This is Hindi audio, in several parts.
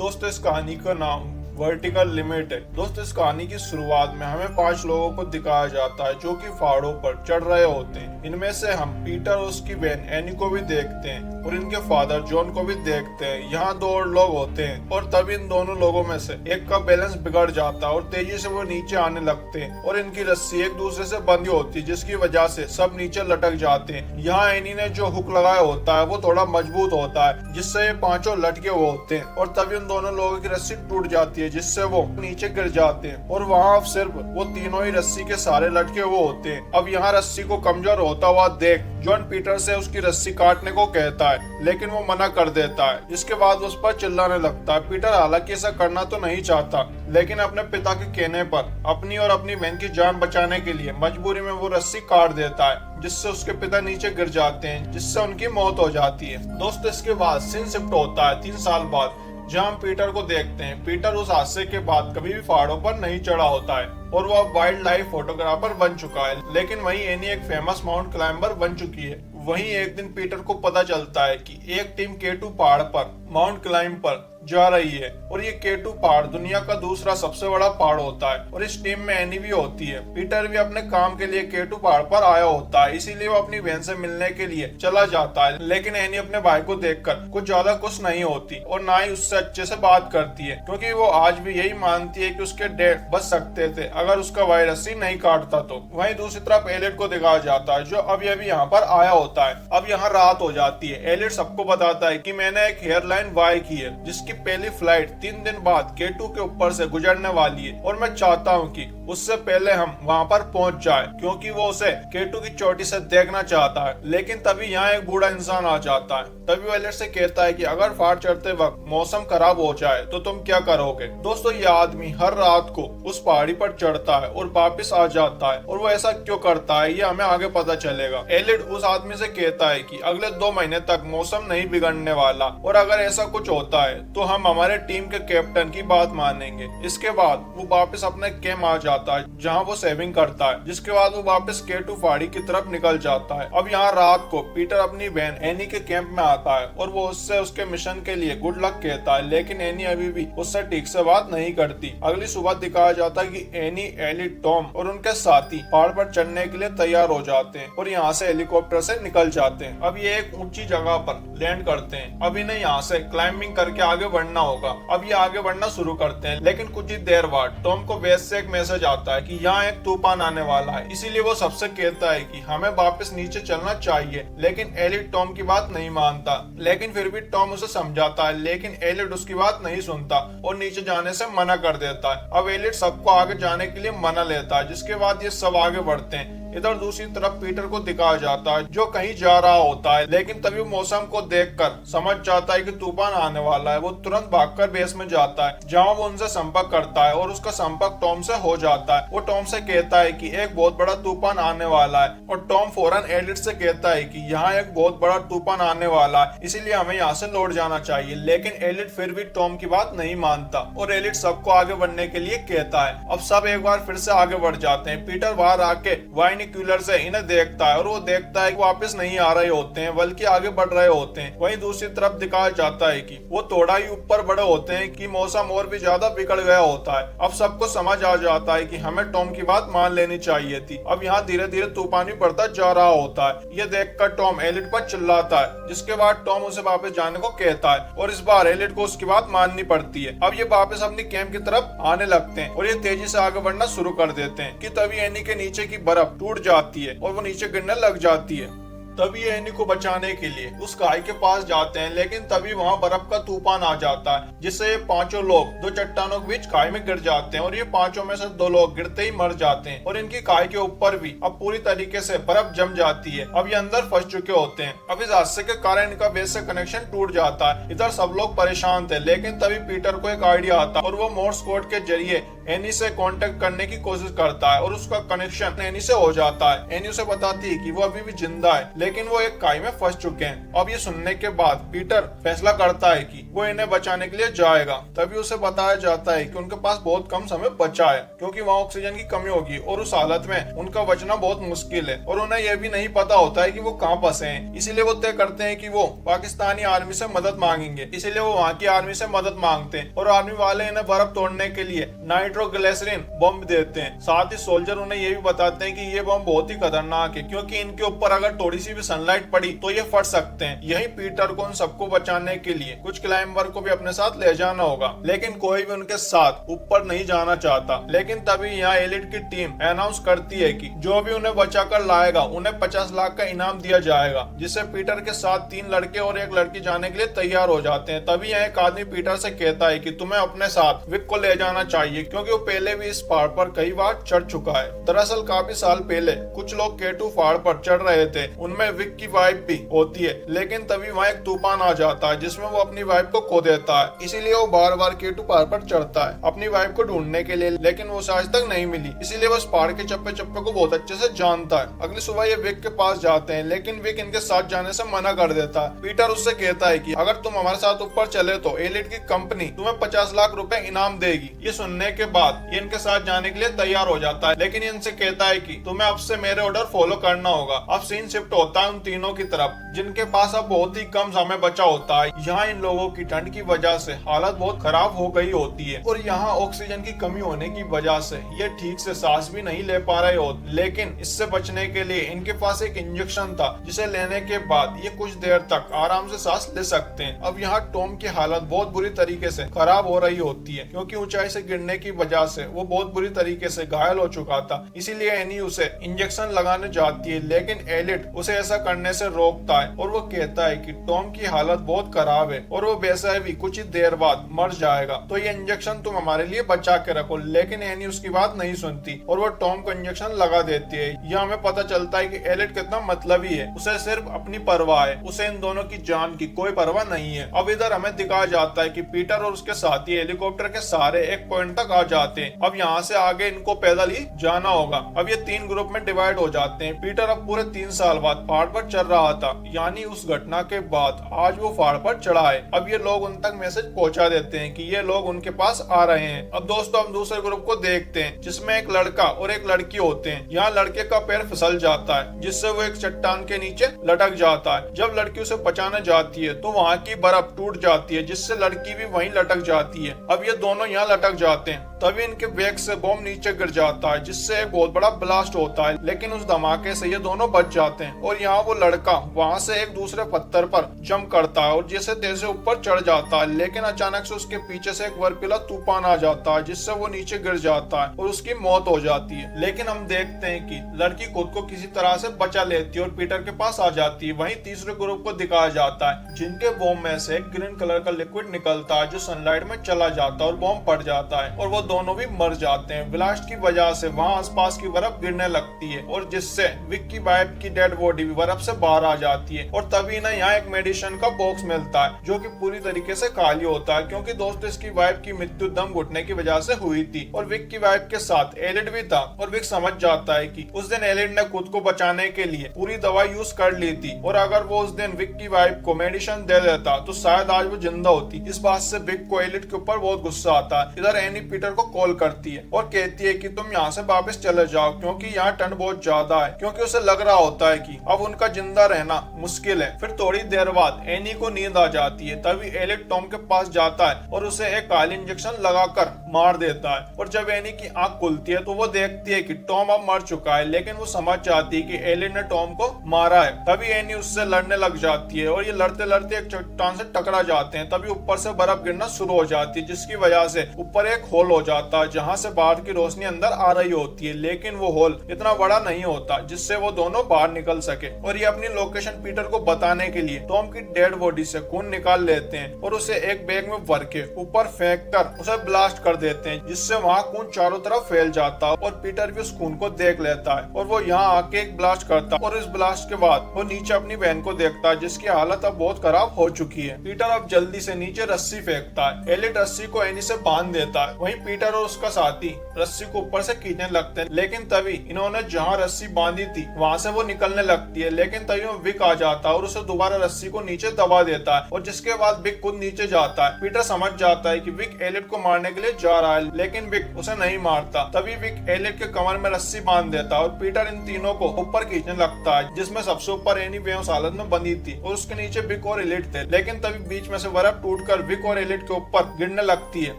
दोस्तों इस कहानी का नाम वर्टिकल लिमिट है। दोस्तों इस कहानी की शुरुआत में हमें 5 लोगों को दिखाया जाता है जो कि पहाड़ों पर चढ़ रहे होते हैं। इनमें से हम पीटर और उसकी बहन एनी को भी देखते हैं और इनके फादर जॉन को भी देखते हैं। यहाँ 2 और लोग होते हैं और तब इन दोनों लोगों में से एक का बैलेंस बिगड़ जाता है और तेजी से वो नीचे आने लगते हैं और इनकी रस्सी एक दूसरे से बंधी होती है जिसकी वजह से सब नीचे लटक जाते हैं। यहाँ एनी ने जो हुक लगाया होता है वो थोड़ा मजबूत होता है जिससे ये 5 लटके हुए होते हैं और तभी उन दोनों लोगों की रस्सी टूट जाती है जिससे वो नीचे गिर जाते हैं और वहाँ अब सिर्फ वो तीनों ही रस्सी के सारे लटके हुए होते हैं। अब यहाँ रस्सी को कमजोर होता हुआ देख जॉन पीटर से उसकी रस्सी काटने को कहता है लेकिन वो मना कर देता है, जिसके बाद उस पर चिल्लाने लगता है। पीटर हालांकि ऐसा करना तो नहीं चाहता लेकिन अपने पिता के कहने पर अपनी और अपनी बहन की जान बचाने के लिए मजबूरी में वो रस्सी काट देता है जिससे उसके पिता नीचे गिर जाते हैं जिससे उनकी मौत हो जाती है। दोस्तों इसके बाद सीन शिफ्ट होता है 3 साल बाद जहाँ हम पीटर को देखते हैं। पीटर उस हादसे के बाद कभी भी पहाड़ों पर नहीं चढ़ा होता है और वो अब वाइल्ड लाइफ फोटोग्राफर बन चुका है, लेकिन वहीं एनी एक फेमस माउंट क्लाइंबर बन चुकी है। वहीं एक दिन पीटर को पता चलता है कि एक टीम K2 पहाड़ पर माउंट क्लाइंब पर जा रही है और ये K2 पहाड़ दुनिया का दूसरा सबसे बड़ा पहाड़ होता है और इस टीम में एनी भी होती है। पीटर भी अपने काम के लिए K2 पहाड़ पर आया होता है, इसीलिए वो अपनी बहन से मिलने के लिए चला जाता है, लेकिन एनी अपने भाई को देखकर कुछ ज्यादा खुश नहीं होती और ना ही उससे अच्छे से बात करती है क्योंकि वो आज भी यही मानती है कि उसके डैड बच सकते थे अगर उसका भाई रस्सी नहीं काटता तो। वहीं दूसरी तरफ एलियट को दिखाया जाता है जो अभी अभी यहाँ पर आया होता है। अब यहाँ रात हो जाती है। एलियट सबको बताता है कि मैंने एक एयरलाइन बाय की है जिसकी पहली फ्लाइट 3 दिन बाद K2 के ऊपर से गुजरने वाली है और मैं चाहता हूँ कि उससे पहले हम वहाँ पर पहुँच जाए क्योंकि वो उसे K2 की चोटी से देखना चाहता है। लेकिन तभी यहाँ एक बूढ़ा इंसान आ जाता है। तभी वो एलियट से कहता है कि अगर पहाड़ चढ़ते वक्त मौसम खराब हो जाए तो तुम क्या करोगे। दोस्तों ये आदमी हर रात को उस पहाड़ी पर चढ़ता है और वापिस आ जाता है और वो ऐसा क्यों करता है ये हमें आगे पता चलेगा। एलियट उस आदमी से कहता है कि अगले 2 महीने तक मौसम नहीं बिगड़ने वाला और अगर ऐसा कुछ होता है तो हम हमारे टीम के कैप्टन की बात मानेंगे। इसके बाद वो वापस अपने कैंप आ जाता है जहाँ वो सेविंग करता है, जिसके बाद वो वापस K2 पहाड़ी की तरफ निकल जाता है। अब यहाँ रात को पीटर अपनी बहन एनी के कैंप में आता है और वो उससे उसके मिशन के लिए गुड लक कहता है, लेकिन एनी अभी भी उससे ठीक से बात नहीं करती। अगली सुबह दिखाया जाता है कि एनी, एलिट, टॉम और उनके साथी पहाड़ पर चढ़ने के लिए तैयार हो जाते हैं और यहाँ से हेलीकॉप्टर से निकल जाते हैं। अब ये एक ऊंची जगह पर लैंड करते हैं। अब इन्हें यहाँ से क्लाइंबिंग करके आगे बढ़ना होगा। अब ये आगे बढ़ना शुरू करते हैं, लेकिन कुछ ही देर बाद टॉम को बेस से एक मैसेज आता है कि यहाँ एक तूफान आने वाला है, इसीलिए वो सबसे कहता है कि हमें वापस नीचे चलना चाहिए। लेकिन एलिट टॉम की बात नहीं मानता, लेकिन फिर भी टॉम उसे समझाता है, लेकिन एलिट उसकी बात नहीं सुनता और नीचे जाने से मना कर देता है। अब एलिट सबको आगे जाने के लिए मना लेता है, जिसके बाद ये सब आगे बढ़ते हैं। इधर दूसरी तरफ पीटर को दिखाया जाता है जो कहीं जा रहा होता है, लेकिन तभी मौसम को देखकर समझ जाता है कि तूफान आने वाला है। वो तुरंत भागकर बेस में जाता है जहां वो उनसे संपर्क करता है और उसका संपर्क टॉम से हो जाता है। वो टॉम से कहता है कि एक बहुत बड़ा तूफान आने वाला है और टॉम फौरन एलिट से कहता है कि यहाँ एक बहुत बड़ा तूफान आने वाला है, इसीलिए हमें यहाँ से लौट जाना चाहिए। लेकिन एलिट फिर भी टॉम की बात नहीं मानता और एलिट सबको आगे बढ़ने के लिए कहता है। अब सब एक बार फिर से आगे बढ़ जाते हैं। पीटर बाहर आके बाइनोक्यूलर से इन्हें देखता है और वो देखता है कि वापस नहीं आ रहे होते हैं बल्कि आगे बढ़ रहे होते हैं। वहीं दूसरी तरफ दिखाया जाता है कि वो थोड़ा ही ऊपर बड़े होते हैं कि मौसम और भी ज्यादा बिगड़ गया होता है। अब सबको समझ आ जाता है कि हमें टॉम की बात मान लेनी चाहिए थी। अब यहाँ धीरे धीरे तूफान भी बढ़ता जा रहा होता है। ये देखकर टॉम एलिट पर चिल्लाता है, जिसके बाद टॉम उसे वापस जाने को कहता है और इस बार एलिट को उसकी बात माननी पड़ती है। अब ये वापस अपनी कैंप की तरफ आने लगते हैं और ये तेजी से आगे बढ़ना शुरू कर देते हैं कि तभी एनी के नीचे की बर्फ टूट जाती है और वो नीचे गिरने लग जाती है। तभी एनी को बचाने के लिए उस गाय के पास जाते हैं, लेकिन तभी वहाँ बर्फ का तूफान आ जाता है जिससे ये 5 लोग 2 चट्टानों के बीच खाई में गिर जाते हैं और ये 5 में से 2 लोग गिरते ही मर जाते हैं और इनकी खाई के ऊपर भी अब पूरी तरीके से बर्फ जम जाती है। अब ये अंदर फंस चुके होते हैं। अब इस हादसे के कारण इनका बेस से कनेक्शन टूट जाता है। इधर सब लोग परेशान थे, लेकिन तभी पीटर को एक आइडिया आता है और वो मोर्स कोड के जरिए एनी से कांटेक्ट करने की कोशिश करता है और उसका कनेक्शन एनी से हो जाता है। एनी उसे बताती है कि वो अभी भी जिंदा है, लेकिन वो एक खाई में फंस चुके हैं। अब ये सुनने के बाद पीटर फैसला करता है कि वो इन्हें बचाने के लिए जाएगा। तभी उसे बताया जाता है कि उनके पास बहुत कम समय बचा है क्योंकि वहाँ ऑक्सीजन की कमी होगी और उस हालत में उनका बचना बहुत मुश्किल है और उन्हें यह भी नहीं पता होता है कि वो कहाँ फंसे हैं। इसीलिए वो तय करते हैं कि वो पाकिस्तानी आर्मी से मदद मांगेंगे। इसीलिए वो वहाँ की आर्मी से मदद मांगते हैं और आर्मी वाले इन्हें बर्फ तोड़ने के लिए नाइट्रोग्लिसरीन बम देते हैं। साथ ही सोल्जर उन्हें ये भी बताते हैं कि ये बम बहुत ही खतरनाक है क्योंकि इनके ऊपर अगर थोड़ी सी भी सनलाइट पड़ी तो ये फट सकते हैं। यही पीटर को उन सबको बचाने के लिए कुछ क्लाइंबर को भी अपने साथ ले जाना होगा, लेकिन कोई भी उनके साथ ऊपर नहीं जाना चाहता। लेकिन तभी यहाँ एलिट की टीम अनाउंस करती है कि जो भी उन्हें बचा कर लाएगा उन्हें 50 लाख का इनाम दिया जाएगा, जिससे पीटर के साथ 3 लड़के और 1 लड़की जाने के लिए तैयार हो जाते हैं। तभी यहाँ एक आदमी पीटर से कहता है कि तुम्हें अपने साथ विक को ले जाना चाहिए क्योंकि वो पहले भी इस पहाड़ पर कई बार चढ़ चुका है। दरअसल काफी साल पहले कुछ लोग K2 पहाड़ पर चढ़ रहे थे, उनमें विक की वाइफ भी होती है, लेकिन तभी वहाँ एक तूफान आ जाता है जिसमें वो अपनी वाइफ को खो देता है। इसीलिए वो बार बार K2 पहाड़ पर चढ़ता है अपनी वाइफ को ढूंढने के लिए, लेकिन वो आज तक नहीं मिली। इसीलिए वो इस पहाड़ के चप्पे चप्पे को बहुत अच्छे से जानता है। अगली सुबह ये विक के पास जाते हैं, लेकिन विक इनके साथ जाने से मना कर देता है। पीटर उससे कहता है कि अगर तुम हमारे साथ ऊपर चले तो एलिट की कंपनी तुम्हें 50 लाख रुपए इनाम देगी। ये सुनने के बाद ये इनके साथ जाने के लिए तैयार हो जाता है, लेकिन इनसे कहता है कि तुम्हें अब से मेरे ऑर्डर फॉलो करना होगा। अब सीन शिफ्ट होता है उन तीनों की तरफ जिनके पास अब बहुत ही कम समय बचा होता है। यहाँ इन लोगों की ठंड की वजह से हालत बहुत खराब हो गई होती है और यहाँ ऑक्सीजन की कमी होने की वजह से ये ठीक से सांस भी नहीं ले पा रहे होते। लेकिन इससे बचने के लिए इनके पास एक इंजेक्शन था जिसे लेने के बाद ये कुछ देर तक आराम से सांस ले सकते हैं। अब यहाँ टॉम की हालत बहुत बुरी तरीके से खराब हो रही होती है क्योंकि ऊंचाई से गिरने की वजह से वो बहुत बुरी तरीके से घायल हो चुका था। इसीलिए एनी उसे इंजेक्शन लगाने जाती है, लेकिन एलिट उसे ऐसा करने से रोकता है और वो कहता है कि टॉम की हालत बहुत खराब है और वो वैसे भी कुछ ही देर बाद मर जाएगा, तो ये इंजेक्शन तुम हमारे लिए बचा के रखो। लेकिन एनी उसकी बात नहीं सुनती और वो टॉम को इंजेक्शन लगा देती है। यह हमें पता चलता है कि एलिट कितना मतलबी है, उसे सिर्फ अपनी परवाह है, उसे इन दोनों की जान की कोई परवाह नहीं है। अब इधर हमें दिखाया जाता है कि पीटर और उसके साथी हेलीकॉप्टर के सहारे एक पॉइंट तक आ जाते हैं। अब यहाँ से आगे इनको पैदल ही जाना होगा। अब ये 3 ग्रुप में डिवाइड हो जाते हैं। पीटर अब पूरे 3 साल बाद पहाड़ पर चढ़ रहा था, यानी उस घटना के बाद आज वो पहाड़ पर चढ़ा है। अब ये लोग उन तक मैसेज पहुंचा देते हैं कि ये लोग उनके पास आ रहे हैं। अब दोस्तों हम दूसरे ग्रुप को देखते हैं जिसमें एक लड़का और एक लड़की होते हैं। यहाँ लड़के का पैर फिसल जाता है जिससे वो एक चट्टान के नीचे लटक जाता है। जब लड़की उसे बचाने जाती है तो वहाँ की बर्फ टूट जाती है जिससे लड़की भी वहीं लटक जाती है। अब ये दोनों यहाँ लटक जाते हैं, तभी इनके बैग से बम नीचे गिर जाता है जिससे एक बहुत बड़ा ब्लास्ट होता है, लेकिन उस धमाके से ये दोनों बच जाते हैं। और यहाँ वो लड़का वहाँ से एक दूसरे पत्थर पर जंप करता है और जैसे तैसे ऊपर चढ़ जाता है, लेकिन अचानक से उसके पीछे से एक बर्फीला तूफान आ जाता है जिससे वो नीचे गिर जाता है और उसकी मौत हो जाती है। लेकिन हम देखते हैं कि लड़की खुद को किसी तरह से बचा लेती है और पीटर के पास आ जाती है। वहीं तीसरे ग्रुप को दिखाया जाता है जिनके बॉम्ब में से ग्रीन कलर का लिक्विड निकलता है जो सनलाइट में चला जाता है और बॉम्ब फट जाता है और वो दोनों भी मर जाते हैं। ब्लास्ट की वजह से वहाँ आसपास की बर्फ गिरने लगती है और जिससे विक की वाइफ की डेड बॉडी भी बर्फ से बाहर आ जाती है। और तभी ना यहाँ एक मेडिसिन का बॉक्स मिलता है जो कि पूरी तरीके से खाली होता है क्योंकि दोस्तों इसकी वाइफ की मृत्यु दम घुटने की वजह से हुई थी और विक की वाइफ के साथ एलिट भी था। और विक समझ जाता है कि उस दिन एलिट ने खुद को बचाने के लिए पूरी दवा यूज कर ली थी और अगर वो उस दिन विक की वाइफ को मेडिसिन दे देता तो शायद आज वो जिंदा होती। इस बात से विक को एलिट के ऊपर बहुत गुस्सा आता है। इधर एनी पीटर को कॉल करती है और कहती है कि तुम यहाँ से वापस चले जाओ क्योंकि यहाँ ठंड बहुत ज्यादा है, क्योंकि उसे लग रहा होता है कि अब उनका जिंदा रहना मुश्किल है। फिर थोड़ी देर बाद एनी को नींद आ जाती है। तभी एलिट टॉम के पास जाता है और उसे एक काली इंजेक्शन लगाकर मार देता है और जब एनी की आंख खुलती है तो वो देखती है कि टॉम अब मर चुका है, लेकिन वो समझ जाती है कि एलिट ने टॉम को मारा है। तभी एनी उससे लड़ने लग जाती है और ये लड़ते लड़ते एक चट्टान से टकरा जाते हैं। तभी ऊपर से बर्फ गिरना शुरू हो जाती है जिसकी वजह से ऊपर एक होल हो जाता है जहाँ से बाहर की रोशनी अंदर आ रही होती है, लेकिन वो होल इतना बड़ा नहीं होता जिससे वो दोनों बाहर निकल सके। और ये अपनी लोकेशन पीटर को बताने के लिए टॉम की डेड बॉडी से खून निकाल लेते हैं और उसे एक बैग में भर के ऊपर फेंक कर उसे ब्लास्ट कर देते हैं जिससे वहाँ खून चारों तरफ फैल जाता है और पीटर भी उस खून को देख लेता है और वो यहाँ आके एक ब्लास्ट करता है और इस ब्लास्ट के बाद वो नीचे अपनी बहन को देखता है जिसकी हालत अब बहुत खराब हो चुकी है। पीटर अब जल्दी से नीचे रस्सी फेंकता है। एलिट रस्सी को एनी से बांध देता है। वहीं पीटर और उसका साथी रस्सी को ऊपर से खींचने लगते हैं, लेकिन तभी इन्होंने जहाँ रस्सी बांधी थी वहाँ से वो निकलने लगती है। लेकिन तभी वो विक आ जाता है और उसे दोबारा रस्सी को नीचे दबा देता है, और जिसके बाद विक खुद नीचे जाता है। पीटर समझ जाता है कि विक एलियट को मारने के लिए जा रहा है, लेकिन विक उसे नहीं मारता। तभी विक एलियट के कमर में रस्सी बांध देता है और पीटर इन तीनों को ऊपर खींचने लगता है, जिसमें सबसे ऊपर एनी बेहोश हालत में बंधी थी और उसके नीचे विक और एलियट थे। लेकिन तभी बीच में से बर्फ टूटकर विक और एलियट के ऊपर गिरने लगती है,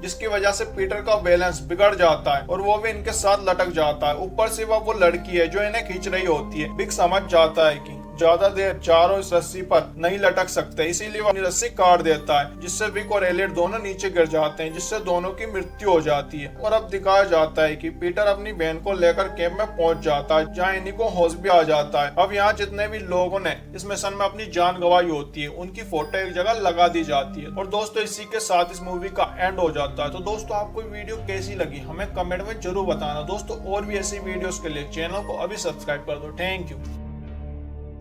जिसकी वजह से पीटर का बैलेंस बिगड़ जाता है और वो भी इनके साथ लटक जाता है। ऊपर से वो लड़की है जो इन्हें खींच रही होती है। विक समझ जाता है कि ज्यादा देर चारों इस रस्सी पर नहीं लटक सकते, इसीलिए वो अपनी रस्सी काट देता है, जिससे विक और एलियट दोनों नीचे गिर जाते हैं, जिससे दोनों की मृत्यु हो जाती है। और अब दिखाया जाता है कि पीटर अपनी बहन को लेकर कैंप में पहुंच जाता है, जहां इन्हीं को होश भी आ जाता है। अब यहाँ जितने भी लोगों ने इस मिशन में अपनी जान गंवाई होती है, उनकी फोटो एक जगह लगा दी जाती है। और दोस्तों, इसी के साथ इस मूवी का एंड हो जाता है। तो दोस्तों, आपको वीडियो कैसी लगी हमें कमेंट में जरूर बताना। दोस्तों, और भी ऐसी वीडियोस के लिए चैनल को अभी सब्सक्राइब कर दो। Thank you.